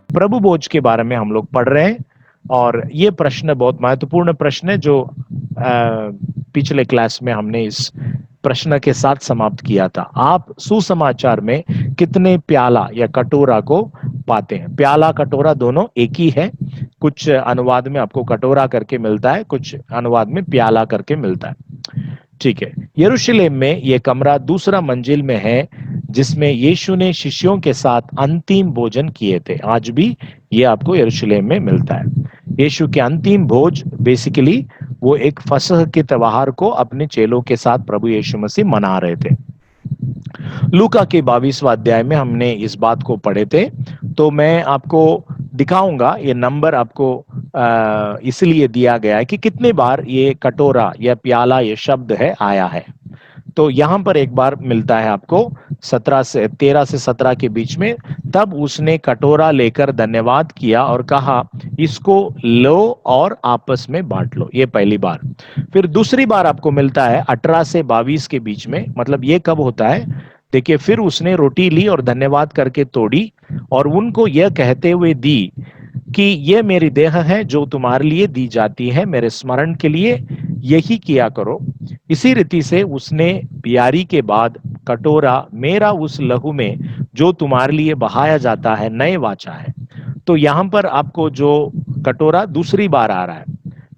प्रभु भोज के बारे में हम लोग पढ़ रहे हैं और ये प्रश्न बहुत महत्वपूर्ण प्रश्न है जो पिछले क्लास में हमने इस प्रश्न के साथ समाप्त किया था। आप सुसमाचार में कितने प्याला या कटोरा को पाते हैं? प्याला कटोरा दोनों एक ही है। कुछ अनुवाद में आपको कटोरा करके मिलता है, कुछ अनुवाद में प्याला करके मिलता है। ठीक है, यरूशलेम में ये कमरा दूसरा मंजिल में है जिसमें यीशु ने शिष्यों के साथ अंतिम भोजन किए थे। आज भी ये आपको यरूशलेम में मिलता है। यीशु के अंतिम भोज बेसिकली वो एक फसह के त्योहार को अपने चेलों के साथ प्रभु यीशु मसीह मना रहे थे। लूका के 22वां अध्याय में हमने इस बात को पढ़े थे, तो मैं आपको दिखाऊंगा। ये नंबर आपको इसलिए दिया गया है कि कितने बार ये कटोरा या प्याला ये शब्द है आया है। तो यहां पर एक बार मिलता है आपको 13 से 17 के बीच में। तब उसने कटोरा लेकर धन्यवाद किया और कहा, इसको लो और आपस में बांट लो। ये पहली बार। फिर दूसरी बार आपको मिलता है 18 से 22 के बीच में। मतलब ये कब होता है? देखिए, फिर उसने रोटी ली और धन्यवाद करके तोड़ी और उनको यह कहते हुए दी कि ये मेरी देह है जो तुम्हारे लिए दी जाती है, मेरे स्मरण के लिए यही किया करो। इसी रीति से उसने बियारी के बाद कटोरा, मेरा उस लहू में जो तुम्हारे लिए बहाया जाता है नए वाचा है। तो यहां पर आपको जो कटोरा दूसरी बार आ रहा है।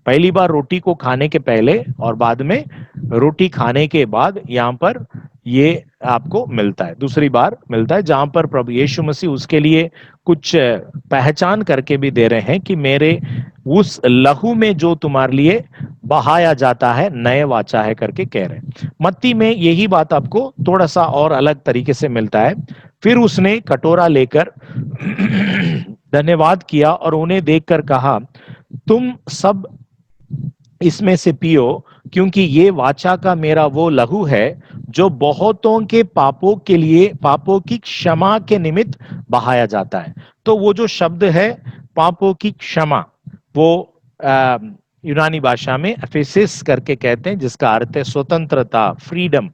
पहली बार रोटी को खाने के पहले और बाद में रोटी खाने के बाद यहां पर ये आपको मिलता है, दूसरी बार मिलता है, जहां पर प्रभु यीशु मसीह उसके लिए कुछ पहचान करके भी दे रहे हैं कि मेरे उस लहू में जो तुम्हारे लिए बहाया जाता है नए वाचा है करके कह रहे हैं। मत्ती में यही बात आपको थोड़ा सा और अलग तरीके से मिलता है। फिर उसने कटोरा लेकर धन्यवाद किया और उन्हें देखकर कहा, तुम सब इसमें से पियो, क्योंकि ये वाचा का मेरा वो लहू है जो बहुतों के पापों के लिए, पापों की क्षमा के निमित्त बहाया जाता है। तो वो जो शब्द है पापों की क्षमा, वो यूनानी भाषा में एफेसिस करके कहते हैं, जिसका अर्थ है स्वतंत्रता, फ्रीडम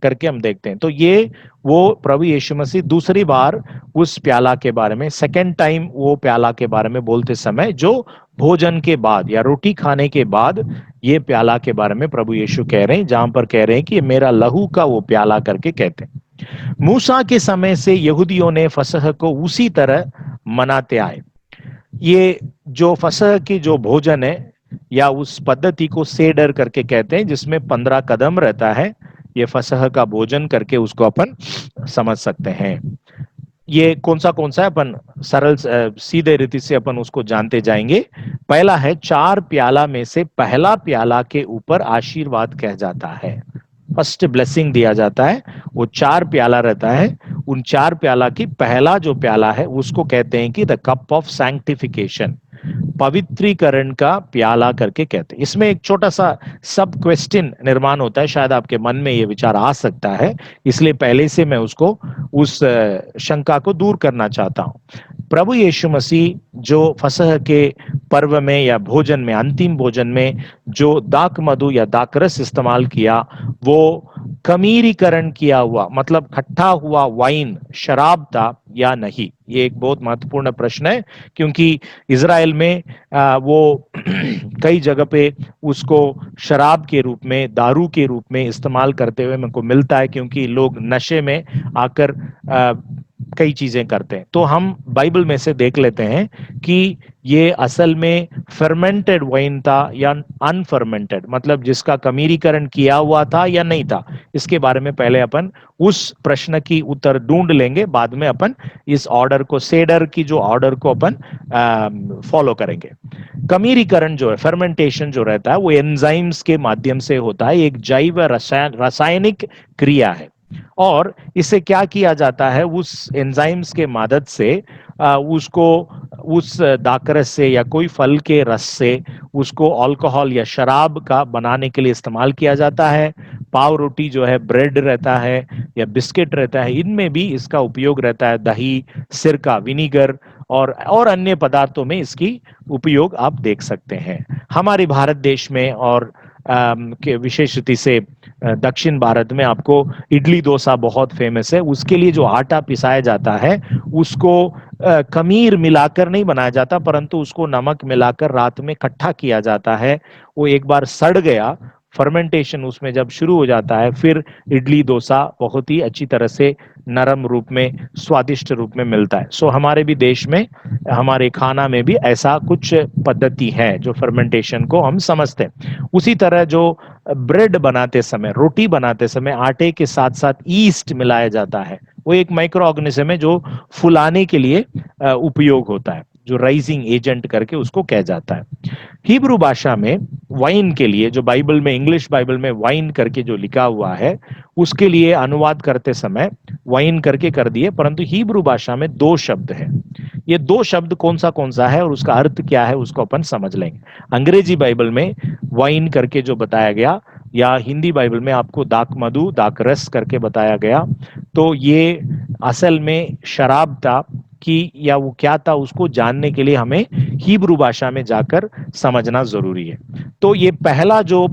करके हम देखते हैं। तो ये वो प्रभु यीशु मसीह दूसरी बार उस प्याला के बारे में, सेकेंड टाइम वो प्याला के बारे में बोलते समय, जो भोजन के बाद या रोटी खाने के बाद ये प्याला के बारे में प्रभु यीशु कह रहे हैं, जहां पर कह रहे हैं कि ये मेरा लहू का वो प्याला करके कहते हैं। मूसा के समय से यहूदियों ने फसह को उसी तरह मनाते आए। ये जो फसह की जो भोजन है या उस पद्धति को सेडर करके कहते हैं, जिसमें 15 कदम रहता है। ये फसह का भोजन करके उसको अपन समझ सकते हैं। ये कौन सा है अपन सरल सीधे रीति से अपन उसको जानते जाएंगे। पहला है, 4 प्याला में से पहला प्याला के ऊपर आशीर्वाद कह जाता है, फर्स्ट ब्लेसिंग दिया जाता है। वो 4 प्याला रहता है। उन 4 प्याला की पहला जो प्याला है उसको कहते हैं कि द कप ऑफ सैंक्टिफिकेशन, पवित्रीकरण का प्याला करके कहते हैं। इसमें एक छोटा सा सब क्वेश्चन निर्माण होता है, शायद आपके मन में ये विचार आ सकता है, इसलिए पहले से मैं उसको उस शंका को दूर करना चाहता हूं। प्रभु यीशु मसीह जो फसह के पर्व में या भोजन में, अंतिम भोजन में जो दाक मधु या दाकरस इस्तेमाल किया, वो खमीरीकरण किया हुआ, मतलब खट्टा हुआ वाइन, शराब था या नहीं? ये एक बहुत महत्वपूर्ण प्रश्न है, क्योंकि इजराइल में वो कई जगह पे उसको शराब के रूप में, दारू के रूप में इस्तेमाल करते हुए मेरे को मिलता है, क्योंकि लोग नशे में आकर कई चीजें करते हैं। तो हम बाइबल में से देख लेते हैं कि ये असल में फर्मेंटेड वाइन था या अनफर्मेंटेड, मतलब जिसका खमीरीकरण किया हुआ था या नहीं था। इसके बारे में पहले अपन उस प्रश्न की उत्तर ढूंढ लेंगे, बाद में अपन इस ऑर्डर को, सेडर की जो ऑर्डर को अपन फॉलो करेंगे। खमीरीकरण जो है, फर्मेंटेशन जो रहता है, वो एंजाइम्स के माध्यम से होता है। एक जैव रासायनिक क्रिया है और इससे क्या किया जाता है, उस एंजाइम्स के मदद से उसको उस दाकरस से या कोई फल के रस से उसको अल्कोहल या शराब का बनाने के लिए इस्तेमाल किया जाता है। पाव रोटी जो है, ब्रेड रहता है या बिस्किट रहता है, इनमें भी इसका उपयोग रहता है। दही, सिरका, विनीगर और अन्य पदार्थों में इसकी उपयोग आप देख सकते हैं। हमारे भारत देश में और के विशेष रीति से दक्षिण भारत में आपको इडली डोसा बहुत फेमस है। उसके लिए जो आटा पिसाया जाता है उसको खमीर मिलाकर नहीं बनाया जाता, परंतु उसको नमक मिलाकर रात में इकट्ठा किया जाता है। वो एक बार सड़ गया, फर्मेंटेशन उसमें जब शुरू हो जाता है, फिर इडली डोसा बहुत ही अच्छी तरह से नरम रूप में, स्वादिष्ट रूप में मिलता है। सो हमारे भी देश में, हमारे खाना में भी ऐसा कुछ पद्धति है जो फर्मेंटेशन को हम समझते हैं। उसी तरह जो ब्रेड बनाते समय, रोटी बनाते समय आटे के साथ साथ ईस्ट मिलाया जाता है। वो एक माइक्रो ऑर्गेनिज्म है जो फुलाने के लिए उपयोग होता है, जो राइजिंग एजेंट करके उसको कहा जाता है। हिब्रू भाषा में वाइन के लिए, जो बाइबल में, इंग्लिश बाइबल में वाइन करके जो लिखा हुआ है, उसके लिए अनुवाद करते समय वाइन करके कर दिए, परंतु हिब्रू भाषा में दो शब्द है। ये दो शब्द कौन सा है और उसका अर्थ क्या है उसको अपन समझ लेंगे। अंग्रेजी बाइबल में वाइन करके जो बताया गया, या हिंदी बाइबल में आपको दाक मधु, दाक रस करके बताया गया, तो ये असल में शराब था कि या वो क्या था, उसको जानने के लिए हमें हिब्रू भाषा में जाकर समझना जरूरी है। तो ये पहला जो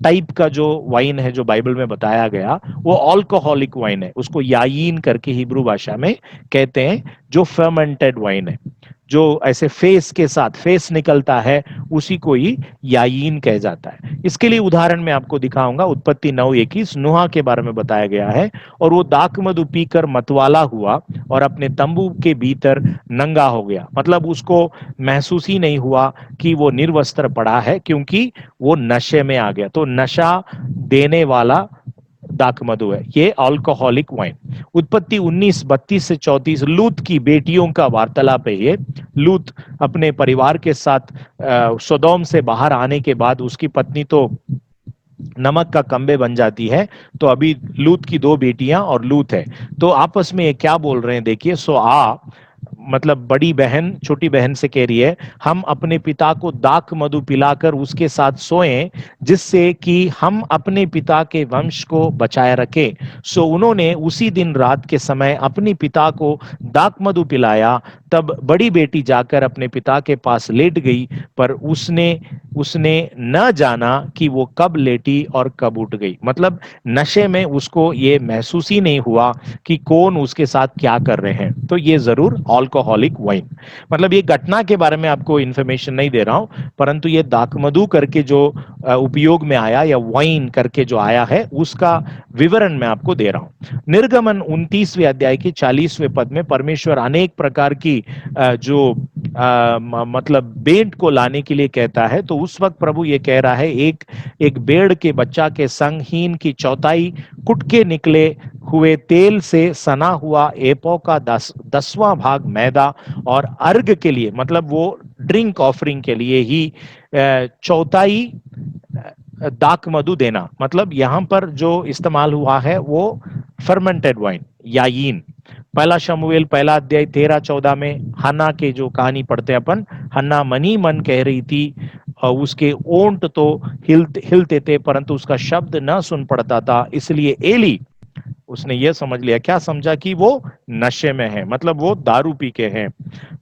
टाइप का जो वाइन है जो बाइबल में बताया गया, वो अल्कोहलिक वाइन है, उसको यायीन करके हिब्रू भाषा में कहते हैं, जो फर्मेंटेड वाइन है, जो ऐसे फेस के साथ फेस निकलता है, उसी को ही यायीन कह जाता है। इसके लिए उदाहरण मैं आपको दिखाऊंगा। उत्पत्ति 9:21 नूह के बारे में बताया गया है, और वो दाख मधु पीकर मतवाला हुआ और अपने तंबू के भीतर नंगा हो गया। मतलब उसको महसूस ही नहीं हुआ कि वो निर्वस्त्र पड़ा है, क्योंकि वो नशे में आ गया। तो नशा देने वाला दाक मधु है, ये अल्कोहलिक वाइन। उत्पत्ति 19:32 से 34 लूत की बेटियों का वार्तालाप है ये। लूत अपने परिवार के साथ सोदोम से बाहर आने के बाद उसकी पत्नी तो नमक का कंबे बन जाती है। तो अभी लूत की दो बेटियां और लूत है, तो आपस में ये क्या बोल रहे हैं देखिए। मतलब बड़ी बहन छोटी बहन से कह रही है, हम अपने पिता को दाक मधु पिलाकर उसके साथ सोएं, जिससे कि हम अपने पिता के वंश को बचाए रखें। सो उन्होंने उसी दिन रात के समय अपने पिता को दाक मधु पिलाया। तब बड़ी बेटी जाकर अपने पिता के पास लेट गई, पर उसने उसने न जाना कि वो कब लेटी और कब उठ गई। मतलब नशे में उसको ये महसूस ही नहीं हुआ कि कौन उसके साथ क्या कर रहे हैं। तो ये जरूर अल्कोहलिक वाइन। मतलब ये घटना के बारे में आपको इंफॉर्मेशन नहीं दे रहा हूं, परंतु ये दाकमधु करके जो उपयोग में आया, या वाइन करके जो आया है, उसका विवरण मैं आपको दे रहा हूं। निर्गमन 29वें अध्याय के 40वें पद में परमेश्वर अनेक प्रकार की जो मतलब भेंट को लाने के लिए कहता है। तो उस वक्त प्रभु ये कह रहा है, एक एक भेड़ के बच्चा के संग हीन की चौथाई कुटके निकले हुए तेल से सना हुआ एपो का 10वां भाग मैदा, और अर्घ के लिए, मतलब वो ड्रिंक ऑफरिंग के लिए ही चौथाई दाक मधु देना। मतलब यहां पर जो इस्तेमाल हुआ है वो फर्मेंटेड वाइन, यायीन। पहला शमूएल पहला अध्याय 13-14 में हन्ना के जो कहानी पढ़ते हैं अपन, हन्ना मनी मन कह रही थी, और उसके ओंठ तो हिलते थे, परंतु उसका शब्द न सुन पड़ता था। इसलिए एली, उसने ये समझ लिया, क्या समझा, कि वो नशे में है, मतलब वो दारू पी के है।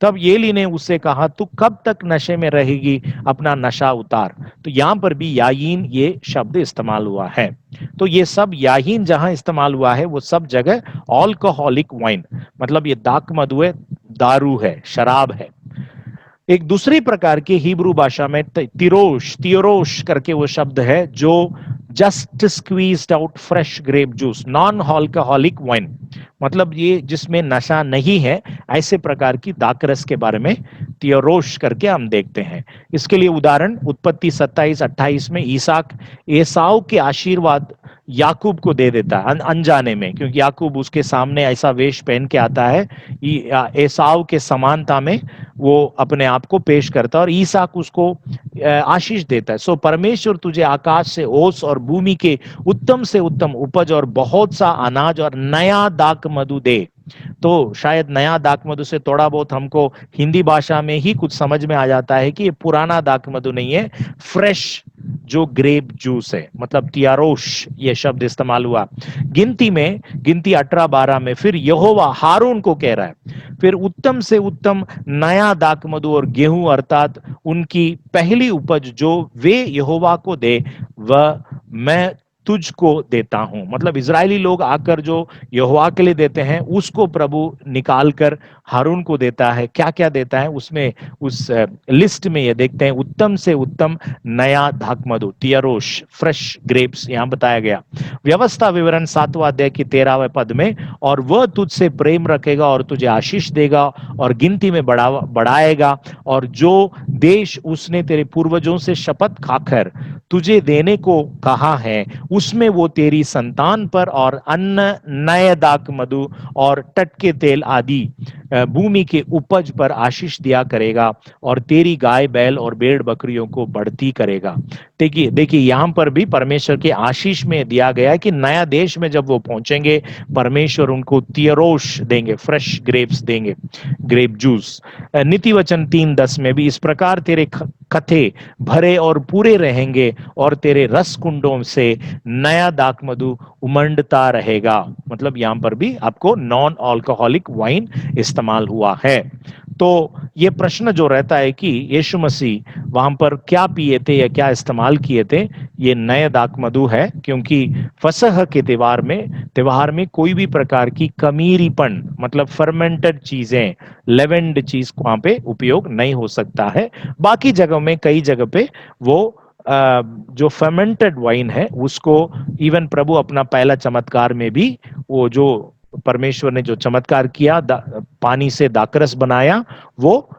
तब एली ने उससे कहा, तू कब तक नशे में रहेगी, अपना नशा उतार। तो यहां पर भी यायीन ये शब्द इस्तेमाल हुआ है। तो ये सब याहीन जहां इस्तेमाल हुआ है, वो सब जगह अल्कोहलिक वाइन, मतलब ये दाक मधु है, दारू है, शराब है। एक दूसरी प्रकार की हिब्रू भाषा में तिरोश करके वो शब्द है, जो just squeezed out fresh grape juice, non alcoholic wine. मतलब ये जिसमें नशा नहीं है, ऐसे प्रकार की दाकरस के बारे में तिरोश करके हम देखते हैं। इसके लिए उदाहरण उत्पत्ति 27-28 में ईसाक एसाव के आशीर्वाद याकूब को दे देता है अनजाने में, क्योंकि याकूब उसके सामने ऐसा वेश पहन के आता है, एसाव के समानता में वो अपने आप को पेश करता है, और ईसाक उसको आशीष देता है। सो परमेश्वर तुझे आकाश से ओस और भूमि के उत्तम से उत्तम उपज और बहुत सा अनाज और नया दाक मधु दे। तो शायद नया दाक मधु से थोड़ा बहुत हमको हिंदी भाषा में ही कुछ समझ में आ जाता है कि ये पुराना दाक मधु नहीं है, फ्रेश जो ग्रेप जूस है, मतलब तियारोश ये शब्द इस्तेमाल हुआ। गिनती 18-12 में फिर यहोवा हारून को कह रहा है, फिर उत्तम से उत्तम नया दाक मधु और गेहूं, अर्थात उनकी पहली उपज जो वे यहोवा को दे, वह मैं तुझको देता हूं। मतलब इजरायली लोग आकर जो यहोवा के लिए देते हैं उसको प्रभु निकाल कर हारून को देता है। क्या क्या देता है उसमें, उस लिस्ट में ये देखते हैं, उत्तम से उत्तम नया दाखमधु, तियरोश, फ्रेश ग्रेप्स यहां बताया गया। व्यवस्था विवरण 7वां अध्याय की 13वें पद में, और वह तुझसे प्रेम रखेगा और तुझे आशीष देगा और गिनती में बढ़ाएगा, और जो देश उसने तेरे पूर्वजों से शपथ खाकर तुझे देने को कहा है उसमें वो तेरी संतान पर और अन्न, नए दाख मधु और टटके तेल आदि भूमि के उपज पर आशीष दिया करेगा, और तेरी गाय बैल और भेड़ बकरियों को बढ़ती करेगा। देखिए देखिए यहां पर भी परमेश्वर के आशीष में दिया गया है कि नया देश में जब वो पहुंचेंगे परमेश्वर उनको तियरोश देंगे, फ्रेश ग्रेप्स देंगे, ग्रेप जूस। नीति वचन 3:10 में भी, इस प्रकार तेरे कथे भरे और पूरे रहेंगे और तेरे रस कुंडों से नया दाख मधु उमंडता रहेगा। मतलब यहां पर भी आपको नॉन अल्कोहलिक वाइन इस्तेमाल हुआ है। तो ये प्रश्न जो रहता है कि यीशु मसीह वहां पर क्या पिए थे या क्या इस्तेमाल किए थे, ये नए दाख मधु है, क्योंकि फसह के त्योहार में कोई भी प्रकार की कमीरीपन, मतलब फर्मेंटेड चीजें, लेवेंड चीज वहां पे उपयोग नहीं हो सकता है। बाकी जगहों में, कई जगह पे वो जो फर्मेंटेड वाइन है उसको, इवन प्रभु अपना पहला चमत्कार में भी वो जो परमेश्वर ने जो चमत्कार किया, पानी से दाखरस बनाया, वो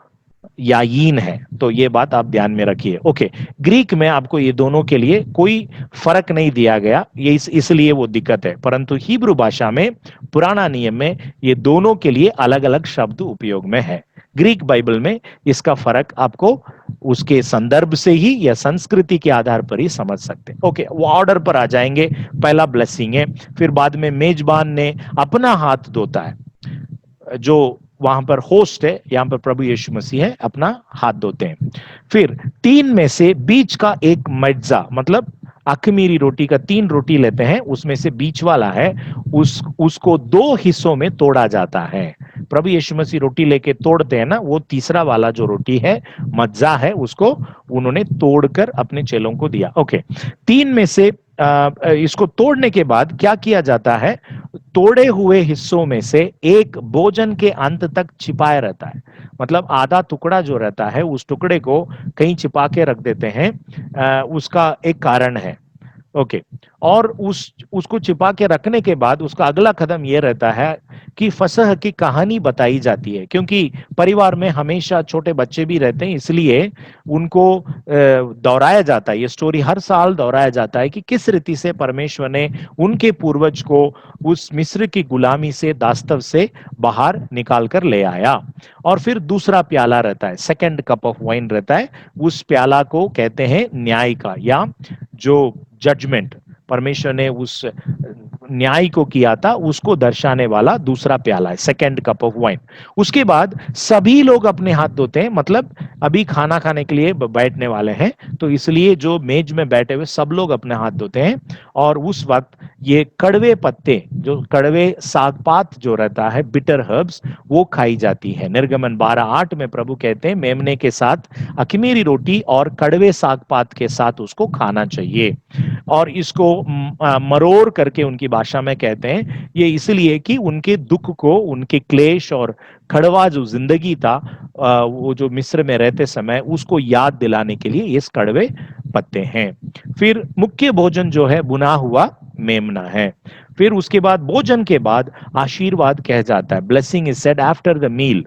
यायीन है। तो ये बात आप ध्यान में रखिए। ओके, ग्रीक में आपको ये दोनों के लिए कोई फर्क नहीं दिया गया, ये इसलिए वो दिक्कत है, परंतु हिब्रू भाषा में पुराना नियम में ये दोनों के लिए अलग अलग शब्द उपयोग में है। ग्रीक बाइबल में इसका फर्क आपको उसके संदर्भ से ही या संस्कृति के आधार पर ही समझ सकते हैं। ओके, वो ऑर्डर पर आ जाएंगे। पहला ब्लेसिंग है, फिर बाद में मेजबान ने अपना हाथ धोता है, जो वहां पर होस्ट है, यहां पर प्रभु यीशु मसीह है, अपना हाथ धोते हैं। फिर 3 में से बीच का एक मज्जा, मतलब अखमीरी रोटी का 3 रोटी लेते हैं, उसमें से बीच वाला है उसको 2 हिस्सों में तोड़ा जाता है। प्रभु यीशु मसीह रोटी लेके तोड़ते हैं ना, वो तीसरा वाला जो रोटी है, मज्जा है, उसको उन्होंने तोड़कर अपने चेलों को दिया। ओके, 3 में से इसको तोड़ने के बाद क्या किया जाता है, तोड़े हुए हिस्सों में से एक भोजन के अंत तक छिपाया रहता है। मतलब आधा टुकड़ा जो रहता है उस टुकड़े को कहीं छिपा के रख देते हैं, उसका एक कारण है। ओके, और उसको छिपा के रखने के बाद उसका अगला कदम यह रहता है कि फसह की कहानी बताई जाती है, क्योंकि परिवार में हमेशा छोटे बच्चे भी रहते हैं, इसलिए उनको दोहराया जाता है, ये स्टोरी हर साल दोहराया जाता है कि किस रीति से परमेश्वर ने उनके पूर्वज को उस मिस्र की गुलामी से, दास्तव से बाहर निकाल कर ले आया। और फिर दूसरा प्याला रहता है, सेकंड कप ऑफ वाइन रहता है, उस प्याला को कहते हैं न्याय का, या जो जजमेंट परमेश्वर ने उस न्याय को किया था उसको दर्शाने वाला दूसरा प्याला है, सेकंड कप ऑफ वाइन। उसके बाद सभी लोग अपने हाथ धोते हैं, मतलब अभी खाना खाने के लिए बैठने वाले हैं, तो इसलिए जो मेज में बैठे हुए सब लोग अपने हाथ धोते हैं। और उस वक्त ये कड़वे पत्ते, जो कड़वे साग पात जो रहता है, बिटर हर्ब्स, वो खाई जाती है। निर्गमन 12:8 में प्रभु कहते हैं मेमने के साथ अखमीरी रोटी और कड़वे साग पात के साथ उसको खाना चाहिए। और इसको मरोर करके उनकी भाषा में कहते हैं, ये इसलिए कि उनके दुख को, उनके क्लेश और कड़वा जो जिंदगी था वो जो मिस्र में रहते समय, उसको याद दिलाने के लिए ये कड़वे पत्ते हैं। फिर मुख्य भोजन जो है बुना हुआ मेमना है। फिर उसके बाद भोजन के बाद आशीर्वाद कह जाता है, blessing is said after the meal.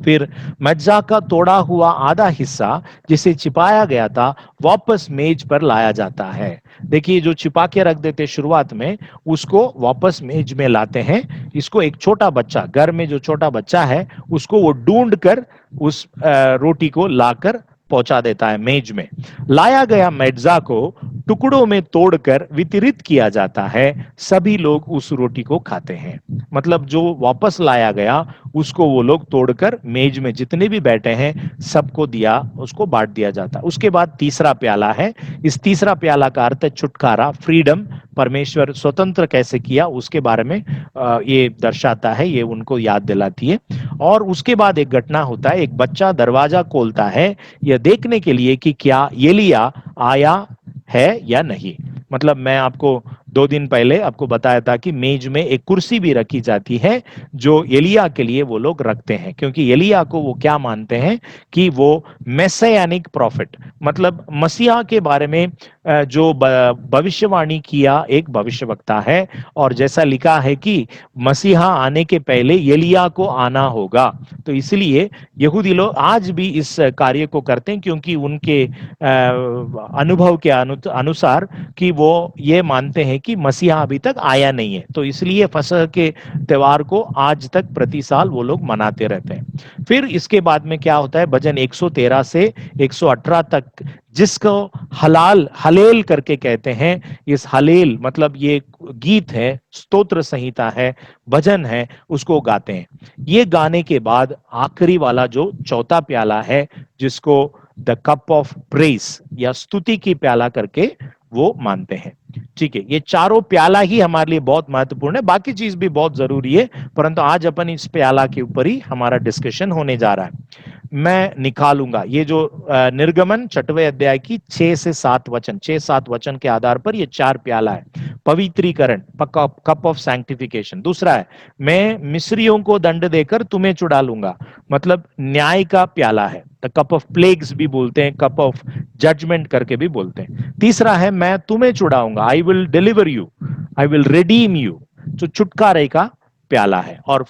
फिर मज्जा का तोड़ा हुआ आधा हिस्सा जिसे छिपाया गया था वापस मेज पर लाया जाता है। देखिए, जो छिपा के रख देते शुरुआत में, उसको वापस मेज में लाते हैं। इसको एक छोटा बच्चा, घर में जो छोटा बच्चा है, उसको वो ढूंढ कर उस रोटी को लाकर पहुंचा देता है मेज में। लाया गया मैजा को टुकड़ों में तोड़कर वितरित किया जाता है, सभी लोग उस रोटी को खाते हैं। मतलब जो वापस लाया गया उसको वो लोग तोड़कर मेज में जितने भी बैठे हैं सबको दिया, उसको बांट दिया जाता। उसके बाद तीसरा प्याला है। इस तीसरा प्याला का अर्थ है छुटकारा, फ्रीडम। परमेश्वर स्वतंत्र कैसे किया उसके बारे में ये दर्शाता है, ये उनको याद दिलाती है। और उसके बाद एक घटना होता है, एक बच्चा दरवाजा खोलता है यह देखने के लिए कि क्या एलिया आया है या नहीं। मतलब मैं आपको 2 दिन पहले आपको बताया था कि मेज में एक कुर्सी भी रखी जाती है जो एलिया के लिए वो लोग रखते हैं, क्योंकि एलिया को वो क्या मानते हैं कि वो मेसियानिक प्रॉफिट, मतलब मसीहा के बारे में जो भविष्यवाणी किया एक भविष्यवक्ता है। और जैसा लिखा है कि मसीहा आने के पहले एलिया को आना होगा, तो इसलिए यहूदी लोग आज भी इस कार्य को करते हैं, क्योंकि उनके अनुभव के अनुसार कि वो ये मानते हैं कि मसीहा अभी तक आया नहीं है, तो इसलिए फसह के त्योहार को आज तक प्रति साल वो लोग मनाते रहते हैं। फिर इसके बाद में क्या होता है, भजन 113 से 118 तक, जिसको हलाल हलेल करके कहते हैं, इस हलेल मतलब ये गीत है, स्तोत्र संहिता है, भजन है, उसको गाते हैं। ये गाने के बाद आखिरी वाला जो चौथा प्याला है, जिसको द कप ऑफ प्रेस या स्तुति की प्याला करके वो मानते हैं। ठीक है, ये चारों प्याला ही हमारे लिए बहुत महत्वपूर्ण है, बाकी चीज भी बहुत जरूरी है, परंतु आज अपन इस प्याला के ऊपर ही हमारा डिस्कशन होने जा रहा है। मैं निकालूंगा ये जो निर्गमन 6वें अध्याय की 6 से 7 वचन, 6-7 वचन के आधार पर ये 4 प्याला है। पवित्रीकरण, कप ऑफ सैंक्टिफिकेशन। दूसरा है, मैं मिस्रियों को दंड देकर तुम्हें छुड़ा लूंगा, मतलब न्याय का प्याला है, द कप ऑफ प्लेग्स भी बोलते हैं, कप ऑफ जजमेंट करके भी बोलते हैं। तीसरा है, मैं तुम्हें छुड़ाऊंगा, I will deliver you, I will redeem you, जो छुटकारे का प्याला है। और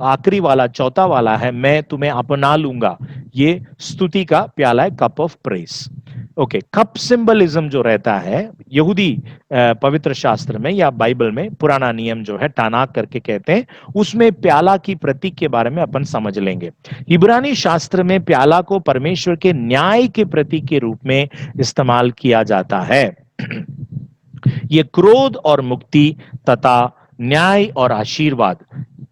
आखिरी वाला चौथा वाला है, मैं तुम्हें अपना लूंगा, ये स्तुति का प्याला है, cup of press. Okay, cup symbolism जो रहता है यहूदी पवित्र शास्त्र में या बाइबल में, पुराना नियम जो है टानाक करके कहते हैं, उसमें प्याला की प्रतीक के बारे में अपन समझ लेंगे। इब्रानी शास्त्र में प्याला को परमेश्वर के न्याय के प्रतीक के रूप में इस्तेमाल किया जाता है। ये क्रोध और मुक्ति तथा न्याय और आशीर्वाद,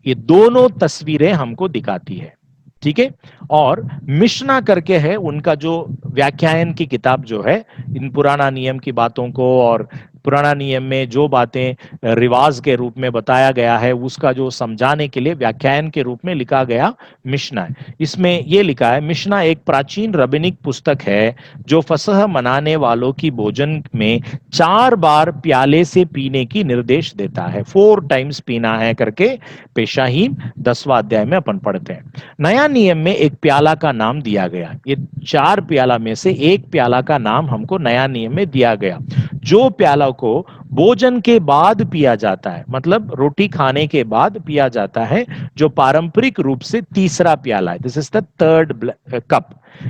ये दोनों तस्वीरें हमको दिखाती है। ठीक है, और मिशना करके है उनका जो व्याख्यान की किताब जो है, इन पुराना नियम की बातों को और पुराना नियम में जो बातें रिवाज के रूप में बताया गया है उसका जो समझाने के लिए व्याख्यान के रूप में लिखा गया मिशना है। इसमें यह लिखा है, मिशना एक प्राचीन रबिनिक पुस्तक है जो फसह मनाने वालों की भोजन में 4 बार प्याले से पीने की निर्देश देता है। 4 टाइम्स पीना है करके पेशाहीम 10वां अध्याय में अपन पढ़ते हैं। नया नियम में एक प्याला का नाम दिया गया, ये 4 प्याला में से एक प्याला का नाम हमको नया नियम में दिया गया, जो प्याला को भोजन के बाद पिया जाता है, मतलब रोटी खाने के बाद पिया जाता है, जो पारंपरिक रूप से तीसरा प्याला है। This is the third cup.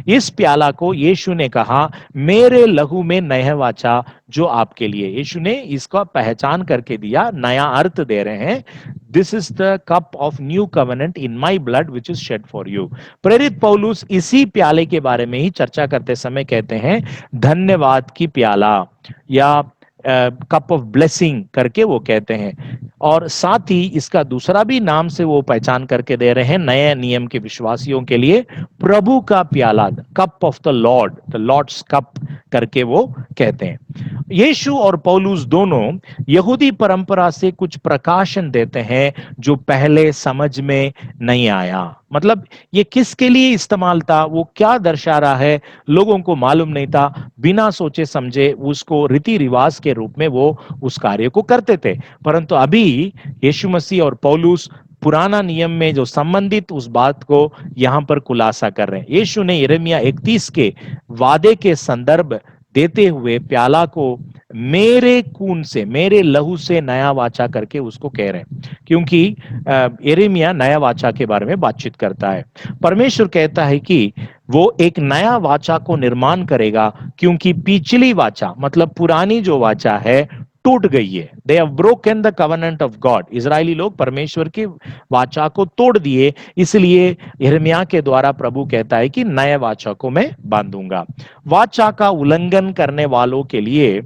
इस प्याला को यीशु ने कहा, मेरे लहू में नया वाचा जो आपके लिए। यीशु ने इसका पहचान करके दिया, नया अर्थ दे रहे हैं, this is the cup of new covenant in my blood which is shed for you. प्रेरित पौलुस इसी प्याले के बारे में ही चर्चा करते समय कहते हैं, धन्यवाद की प्याला या कप ऑफ ब्लेसिंग करके वो कहते हैं। और साथ ही इसका दूसरा भी नाम से वो पहचान करके दे रहे हैं नए नियम के विश्वासियों के लिए, प्रभु का प्याला, cup of the lord's cup करके वो कहते हैं। यीशु और पौलुस दोनों यहूदी परंपरा से कुछ प्रकाशन देते हैं जो पहले समझ में नहीं आया, मतलब ये किसके लिए इस्तेमाल था, वो क्या दर्शा रहा है, लोगों को मालूम नहीं था, बिना सोचे समझे उसको रीति रिवाज के रूप में वो उस कार्य को करते थे। परंतु अभी यीशु मसीह और पौलुस पुराना नियम में जो संबंधित उस बात को यहां पर खुलासा कर रहे हैं। यीशु ने यिर्मयाह 31 के वादे के संदर्भ देते हुए प्याला को मेरे खून से, मेरे लहू से नया वाचा करके उसको कह रहे हैं, क्योंकि यिर्मयाह नया वाचा के बारे में बातचीत करता है। परमेश्वर कहता है कि वो एक नया वाचा को निर्माण करेगा, क्योंकि पिछली वाचा मतलब पुरानी जो वाचा है टूट गई है। They have broken the covenant of God. Israeli लोग परमेश्वर की वाचा को तोड़ दिए, इसलिए यिर्मयाह के द्वारा प्रभु कहता है कि नए वाचा को मैं बांधूंगा। वाचा का उल्लंघन करने वालों के लिए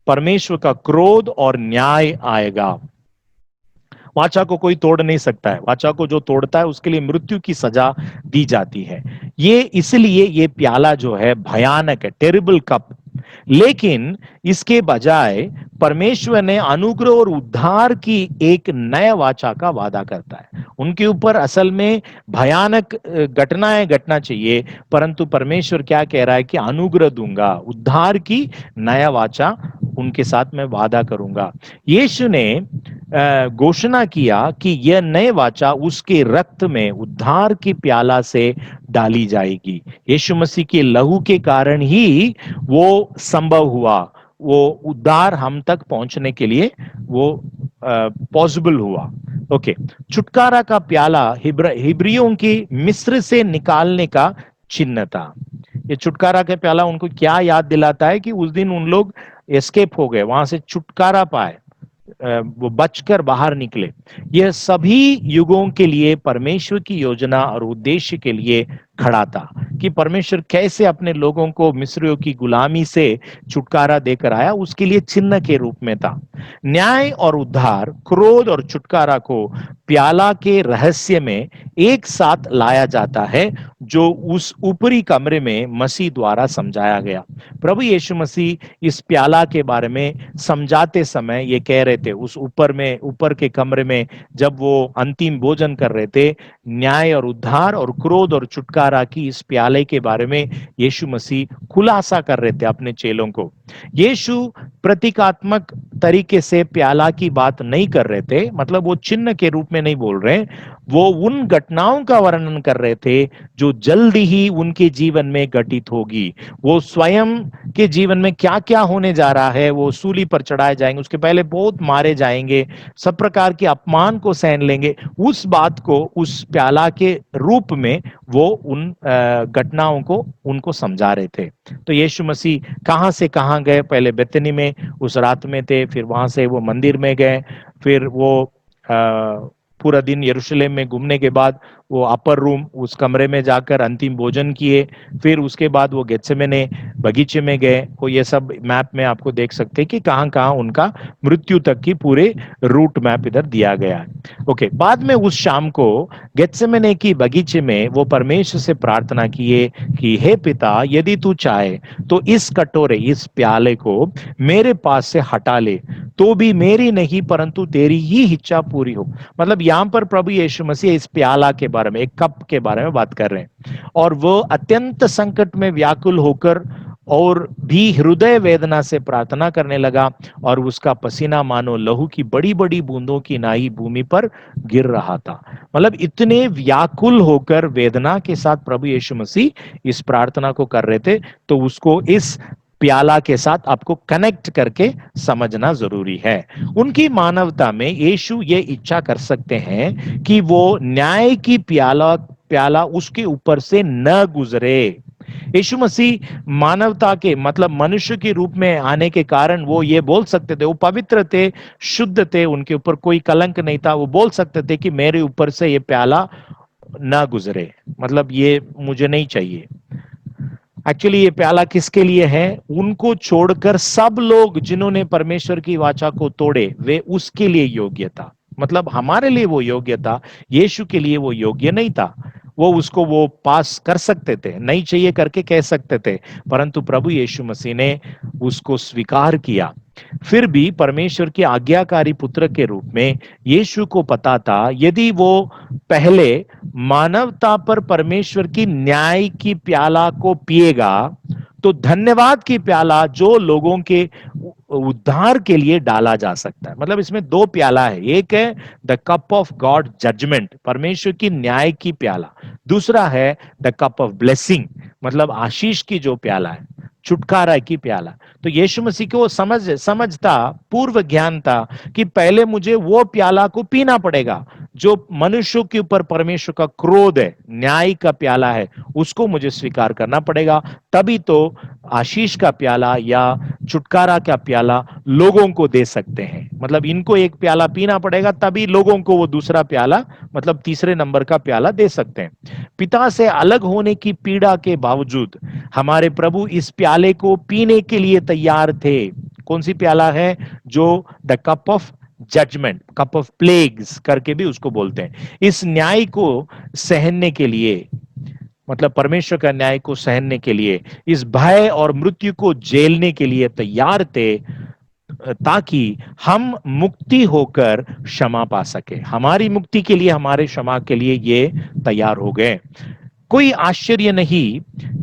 परमेश्वर का क्रोध और न्याय आएगा। वाचा को कोई तोड़ नहीं सकता है, वाचा को जो तोड़ता है उसके लिए मृत्यु की सजा दी जाती है। ये इसलिए ये प्याला जो है भयानक है, टेरिबल कप। लेकिन इसके बजाय परमेश्वर ने अनुग्रह और उद्धार की एक नया वाचा का वादा करता है। उनके ऊपर असल में भयानक घटनाएं घटना चाहिए, परंतु परमेश्वर क्या कह रहा है कि अनुग्रह दूंगा, उद्धार की नया वाचा उनके साथ मैं वादा करूंगा। यीशु ने घोषणा किया कि यह नए वाचा उसके रक्त में उद्धार की प्याला से डाली जाएगी। यीशु मसीह के लहू के कारण ही वो संभव हुआ, वो उद्धार हम तक पहुंचने के लिए वो पॉसिबल हुआ। ओके, छुटकारा का प्याला हिब्रियों की मिस्र से निकालने का चिन्ह था। ये छुटकारा का प्याला उनको क्या याद दिलाता है कि उस दिन उन लोग एस्केप हो गए, वहां से छुटकारा पाए, वो बचकर बाहर निकले। यह सभी युगों के लिए परमेश्वर की योजना और उद्देश्य के लिए खड़ा था कि परमेश्वर कैसे अपने लोगों को मिस्रियों की गुलामी से छुटकारा देकर आया, उसके लिए चिन्ह के रूप में था। न्याय और उद्धार, क्रोध और छुटकारा को प्याला के रहस्य में एक साथ लाया जाता है, जो उस ऊपरी कमरे में मसीह द्वारा समझाया गया। प्रभु यीशु मसीह इस प्याला के बारे में समझाते समय ये कह रहे थे, उस ऊपर के कमरे में जब वो अंतिम भोजन कर रहे थे, न्याय और उद्धार और क्रोध और छुटकारा की इस प्याले के बारे में यीशु मसीह खुलासा कर रहे थे अपने चेलों को। यीशु प्रतीकात्मक तरीके से प्याला की बात नहीं कर रहे थे, मतलब वो चिन्ह के रूप में नहीं बोल रहे, वो उन घटनाओं का वर्णन कर रहे थे जो जल्दी ही उनके जीवन में घटित होगी। वो स्वयं के जीवन में क्या क्या होने जा रहा है, वो सूली पर चढ़ाए जाएंगे, उसके पहले बहुत मारे जाएंगे, सब प्रकार के अपमान को सहन लेंगे, उस बात को उस प्याला के रूप में वो उन घटनाओं को उनको समझा रहे थे। तो यीशु मसीह कहां से कहां गए, पहले बेतनी में उस रात में थे, फिर वहां से वो मंदिर में गए, फिर वो पूरा दिन यरूशलेम में घूमने के बाद वो अपर रूम उस कमरे में जाकर अंतिम भोजन किए, फिर उसके बाद वो गेत्सेमने बगीचे में गए। वो ये सब मैप में आपको देख सकते हैं कि कहां कहां उनका मृत्यु तक की पूरे रूट मैप इधर दिया गया है। ओके, बाद में उस शाम को गेत्सेमने की बगीचे में वो परमेश्वर से प्रार्थना किए कि हे पिता, यदि तू चाहे तो इस कटोरे, इस प्याले को मेरे पास से हटा ले, तो भी मेरी नहीं परंतु तेरी ही इच्छा पूरी हो। मतलब यहां पर प्रभु यीशु मसीह इस प्याला के बारे में, एक कप के बारे में बात कर रहे हैं, और वो अत्यंत संकट में व्याकुल होकर और भी हृदय वेदना से प्रार्थना करने लगा, और उसका पसीना मानो लहू की बड़ी बड़ी बूंदों की नाई भूमि पर गिर रहा था। मतलब इतने व्याकुल होकर वेदना के साथ प्रभु यीशु मसीह इस प्रार्थना को कर रहे थे। तो उसको इस प्याला के साथ आपको कनेक्ट करके समझना जरूरी है। उनकी मानवता में यीशु ये इच्छा कर सकते हैं कि वो न्याय की प्याला उसके ऊपर से न गुजरे। यीशु मसीह मानवता के मतलब मनुष्य के रूप में आने के कारण वो ये बोल सकते थे, वो पवित्र थे, शुद्ध थे, उनके ऊपर कोई कलंक नहीं था, वो बोल सकते थे कि मेरे ऊपर से ये प्याला ना गुजरे, मतलब ये मुझे नहीं चाहिए। एक्चुअली ये प्याला किसके लिए है? उनको छोड़कर सब लोग जिन्होंने परमेश्वर की वाचा को तोड़े, वे उसके लिए योग्य था। मतलब हमारे लिए वो योग्य था, यीशु के लिए वो योग्य नहीं था। वो उसको वो पास कर सकते थे, नहीं चाहिए करके कह सकते थे, परंतु प्रभु यीशु मसीह ने उसको स्वीकार किया। फिर भी परमेश्वर के आज्ञाकारी पुत्र के रूप में यीशु को पता था, यदि वो पहले मानवता पर परमेश्वर की न्याय की प्याला को पिएगा, तो धन्यवाद की प्याला जो लोगों के उद्धार के लिए डाला जा सकता है। मतलब इसमें दो प्याला है, एक है the cup of God judgement, परमेश्वर की न्याय की प्याला, दूसरा है द कप ऑफ ब्लेसिंग, मतलब आशीष की जो प्याला है, छुटकारा की प्याला। तो यीशु मसीह को समझता, पूर्व ज्ञान था कि पहले मुझे वो प्याला को पीना पड़ेगा जो मनुष्यों के ऊपर परमेश्वर का क्रोध है, न्याय का प्याला है, उसको मुझे स्वीकार करना पड़ेगा, तभी तो आशीष का प्याला या छुटकारा का प्याला लोगों को दे सकते हैं। मतलब इनको एक प्याला पीना पड़ेगा, तभी लोगों को वो दूसरा प्याला, मतलब तीसरे नंबर का प्याला दे सकते हैं। पिता से अलग होने की पीड़ा के बावजूद हमारे प्रभु इस प्याले को पीने के लिए तैयार थे। कौन सी प्याला है? जो the cup of judgement, cup of plagues करके भी उसको बोलते हैं। इस न्याय को सहने के लिए, मतलब परमेश्वर का न्याय को सहने के लिए, इस भय और मृत्यु को झेलने के लिए तैयार थे, ताकि हम मुक्ति होकर क्षमा पा सके। हमारी मुक्ति के लिए, हमारे क्षमा के लिए ये तैयार हो गए। कोई आश्चर्य नहीं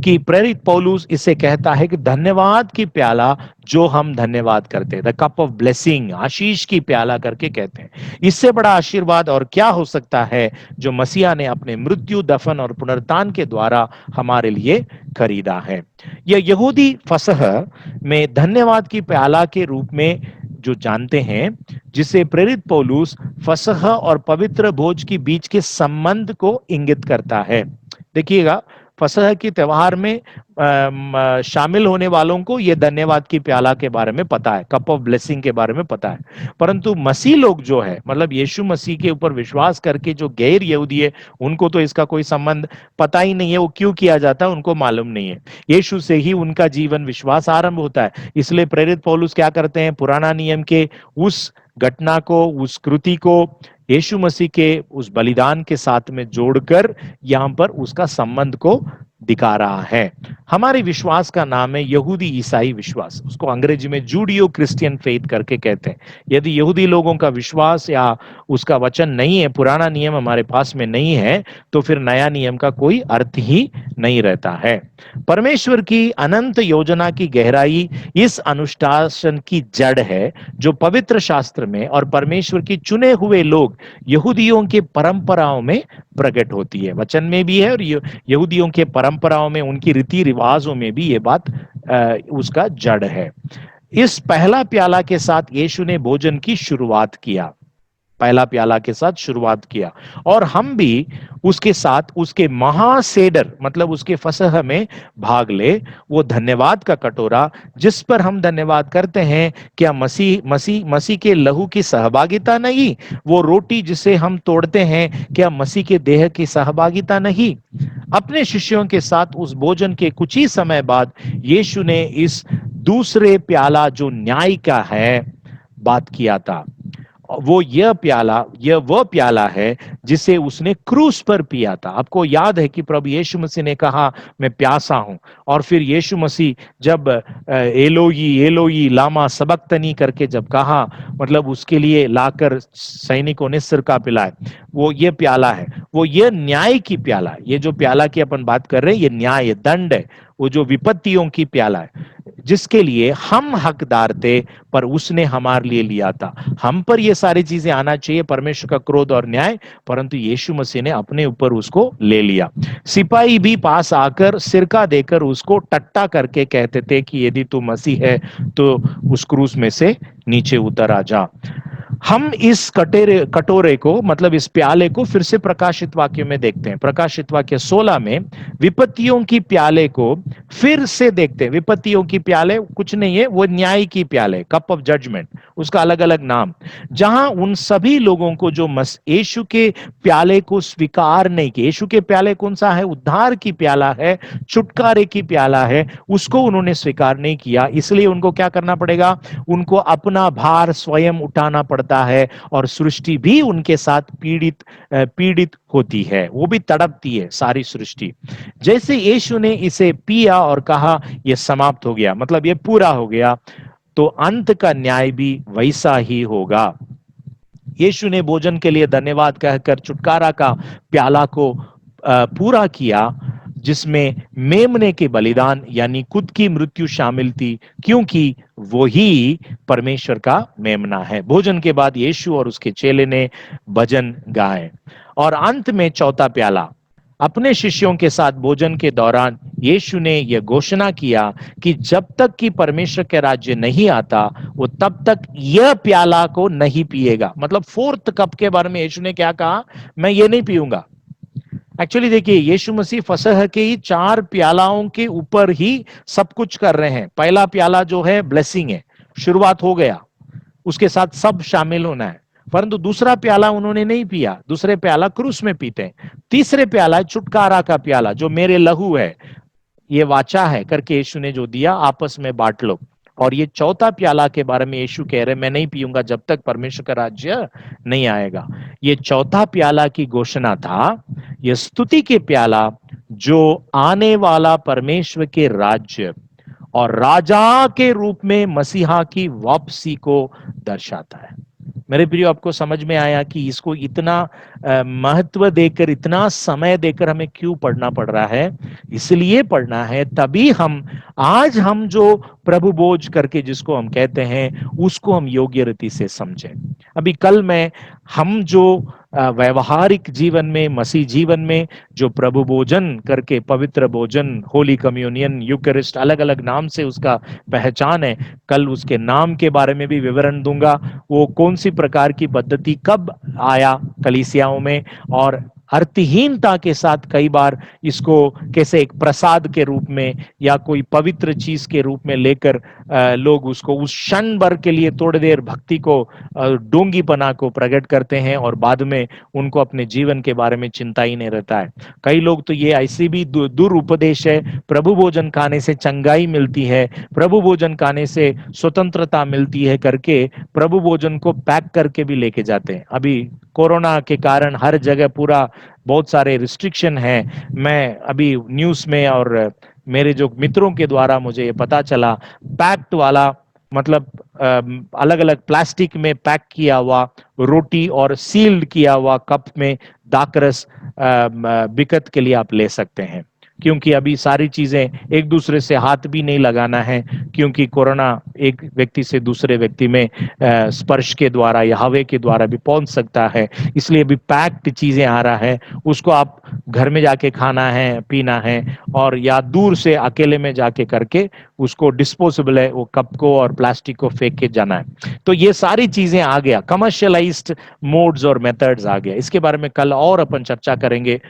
कि प्रेरित पौलुस इसे कहता है कि धन्यवाद की प्याला जो हम धन्यवाद करते हैं, द कप ऑफ ब्लेसिंग, आशीष की प्याला करके कहते हैं। इससे बड़ा आशीर्वाद और क्या हो सकता है जो मसीहा ने अपने मृत्यु, दफन और पुनरुत्थान के द्वारा हमारे लिए खरीदा है। यह यहूदी फसह में धन्यवाद की प्याला के रूप में जो जानते हैं, जिसे प्रेरित पौलुस फसह और पवित्र भोज के बीच के संबंध को इंगित करता है। देखिएगा, फसह की त्योहार में शामिल होने वालों को यह धन्यवाद की प्याला के बारे में पता है, कप ऑफ ब्लेसिंग के बारे में पता है, परंतु मसीह लोग जो है, मतलब यीशु मसीह के ऊपर विश्वास करके जो गैर यहूदी है, उनको तो इसका कोई संबंध पता ही नहीं है, वो क्यों किया जाता है उनको मालूम नहीं है। यीशु से ही उनका जीवन विश्वास आरंभ होता है। इसलिए प्रेरित पौलुस क्या करते हैं, पुराना नियम के उस घटना को, उस कृति को यीशु मसीह के उस बलिदान के साथ में जोड़कर यहां पर उसका संबंध को दिखा रहा है। हमारे विश्वास का नाम है यहूदी ईसाई विश्वास, उसको अंग्रेजी में जूडियो क्रिश्चियन फेथ करके कहते हैं। यदि यहूदी लोगों का विश्वास या उसका वचन नहीं है, पुराना नियम हमारे पास में नहीं है, तो फिर नया नियम का कोई अर्थ ही नहीं रहता है। परमेश्वर की अनंत योजना की गहराई इस अनुशासन की जड़ है जो पवित्र शास्त्र में और परमेश्वर की चुने हुए लोग यहूदियों के परंपराओं में प्रकट होती है। वचन में भी है और यहूदियों के परंपराओं में, उनकी रीति रिवाजों में भी ये बात उसका जड़ है। इस पहला प्याला के साथ यीशु ने भोजन की शुरुआत किया, पहला प्याला के साथ शुरुआत किया, और हम भी उसके साथ उसके महासेडर मतलब उसके फसह में भाग ले। वो धन्यवाद का कटोरा जिस पर हम धन्यवाद करते हैं, क्या मसीह के लहू की सहभागिता नहीं? वो रोटी जिसे हम तोड़ते हैं, क्या मसीह के देह की सहभागिता नहीं? अपने शिष्यों के साथ उस भोजन के कुछ ही समय बाद यीशु ने इस दूसरे प्याला जो न्याय का है बात किया था। वो यह वह प्याला है जिसे उसने क्रूस पर पिया था। आपको याद है कि प्रभु यीशु मसीह ने कहा मैं प्यासा हूं, और फिर यीशु मसीह जब एलोई एलोई लामा सबक्तनी करके जब कहा, मतलब उसके लिए लाकर सैनिकों ने सिरका पिलाए, वो ये प्याला है, वो ये न्याय की प्याला है। ये जो प्याला की अपन बात कर रहे हैं, ये न्याय दंड है, वो जो विपत्तियों की प्याला है जिसके लिए हम हकदार थे पर उसने हमारे लिए लिया था। हम पर ये सारी चीजें आना चाहिए, परमेश्वर का क्रोध और न्याय, परंतु यीशु मसीह ने अपने ऊपर उसको ले लिया। सिपाही भी पास आकर सिरका देकर उसको टट्टा करके कहते थे कि यदि तू मसीह है तो उस क्रूस में से नीचे उतर आ जा। हम इस कटोरे को मतलब इस प्याले को फिर से प्रकाशित वाक्य में देखते हैं। प्रकाशित वाक्य 16 में विपत्तियों की प्याले को फिर से देखते हैं। विपत्तियों की प्याले कुछ नहीं है, वो न्याय की प्याले, कप ऑफ जजमेंट, उसका अलग अलग नाम, जहां उन सभी लोगों को जो यीशु के प्याले को स्वीकार नहीं किया। यीशु के प्याले कौन सा है? उद्धार की प्याला है, छुटकारे की प्याला है, उसको उन्होंने स्वीकार नहीं किया। इसलिए उनको क्या करना पड़ेगा? उनको अपना भार स्वयं उठाना पड़ता है, और सृष्टि भी उनके साथ पीड़ित होती है, वो भी तड़पती है सारी सृष्टि। जैसे यीशु ने इसे पिया और कहा यह समाप्त हो गया, मतलब ये पूरा हो गया, तो अंत का न्याय भी वैसा ही होगा। यीशु ने भोजन के लिए धन्यवाद कहकर छुटकारा का प्याला को पूरा किया, जिसमें मेमने के बलिदान यानी खुद की मृत्यु शामिल थी, क्योंकि वो ही परमेश्वर का मेमना है। भोजन के बाद यीशु और उसके चेले ने भजन गाए, और अंत में चौथा प्याला। अपने शिष्यों के साथ भोजन के दौरान यीशु ने यह घोषणा किया कि जब तक कि परमेश्वर के राज्य नहीं आता, वो तब तक यह प्याला को नहीं पिएगा। मतलब फोर्थ कप के बारे में यीशु ने क्या कहा? मैं ये नहीं पीऊंगा। एक्चुअली देखिए, यीशु मसीह फसह के ही 4 प्यालाओं के ऊपर ही सब कुछ कर रहे हैं। पहला प्याला जो है ब्लेसिंग है, शुरुआत हो गया, उसके साथ सब शामिल होना है, परंतु दूसरा प्याला उन्होंने नहीं पिया। दूसरे प्याला क्रूस में पीते हैं। तीसरे प्याला छुटकारा का प्याला जो मेरे लहू है, ये वाचा है करके यीशु ने जो दिया, आपस में बांट लो। और ये चौथा प्याला के बारे में यीशु कह रहे मैं नहीं पीऊंगा जब तक परमेश्वर का राज्य नहीं आएगा। ये चौथा प्याला की घोषणा था, ये स्तुति के प्याला जो आने वाला परमेश्वर के राज्य और राजा के रूप में मसीहा की वापसी को दर्शाता है। मेरे प्रियो, आपको समझ में आया कि इसको इतना महत्व देकर, इतना समय देकर हमें क्यों पढ़ना पड़ रहा है? इसलिए पढ़ना है तभी आज हम जो प्रभु बोझ करके जिसको हम कहते हैं, उसको हम योग्य रीति से समझें। अभी कल में हम जो व्यवहारिक जीवन में, मसीह जीवन में जो प्रभु भोजन करके, पवित्र भोजन, होली कम्युनियन, यूकरिस्ट, अलग अलग नाम से उसका पहचान है, कल उसके नाम के बारे में भी विवरण दूंगा। वो कौन सी प्रकार की पद्धति कब आया कलीसियाओं में, और अर्थहीनता के साथ कई बार इसको कैसे एक प्रसाद के रूप में या कोई पवित्र चीज के रूप में लेकर लोग उसको उस क्षण भर के लिए, थोड़ी देर भक्ति को, डोंगीपना को प्रकट करते हैं, और बाद में उनको अपने जीवन के बारे में चिंता ही नहीं रहता है। कई लोग तो ये ऐसी भी दुरुपदेश है, प्रभु भोजन खाने से चंगाई मिलती है, प्रभु भोजन खाने से स्वतंत्रता मिलती है करके प्रभु भोजन को पैक करके भी लेके जाते हैं। अभी कोरोना के कारण हर जगह पूरा बहुत सारे रिस्ट्रिक्शन है। मैं अभी न्यूज में और मेरे जो मित्रों के द्वारा मुझे ये पता चला, पैक्ड वाला मतलब अलग अलग प्लास्टिक में पैक किया हुआ रोटी और सील्ड किया हुआ कप में दाकरस बिकत के लिए आप ले सकते हैं, क्योंकि अभी सारी चीजें, एक दूसरे से हाथ भी नहीं लगाना है, क्योंकि कोरोना एक व्यक्ति से दूसरे व्यक्ति में स्पर्श के द्वारा या हवा के द्वारा भी पहुंच सकता है। इसलिए अभी पैक्ड चीजें आ रहा है, उसको आप घर में जाके खाना है, पीना है, और या दूर से अकेले में जाके करके उसको डिस्पोजेबल है वो कप को और प्लास्टिक को फेंक के जाना है। तो ये सारी चीजें आ गया, कमर्शियलाइज्ड मोड्स और मेथड्स आ गया। इसके बारे में कल और अपन चर्चा करेंगे,